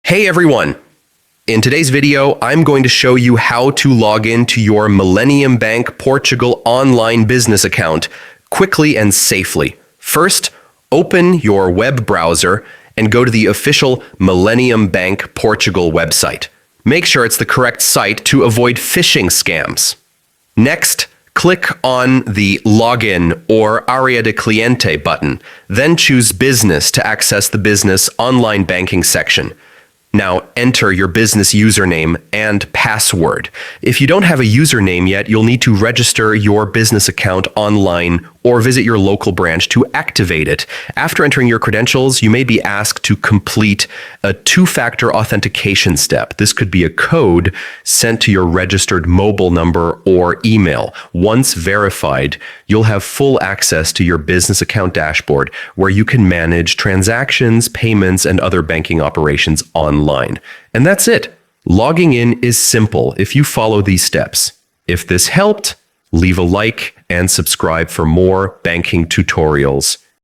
Hey everyone! In today's video, I'm going to show you how to log into your Millennium Bank Portugal online business account quickly and safely. First, open your web browser and go to the official Millennium Bank Portugal website. Make sure it's the correct site to avoid phishing scams. Next, click on the Login or Área de Cliente button, then choose Business to access the business online banking section. Now enter your business username and password. If you don't have a username yet, you'll need to register your business account online or visit your local branch to activate it. After entering your credentials, you may be asked to complete a two-factor authentication step. This could be a code sent to your registered mobile number or email. Once verified, you'll have full access to your business account dashboard where you can manage transactions, payments, and other banking operations online. And that's it. Logging in is simple if you follow these steps. If this helped, leave a like and subscribe for more banking tutorials.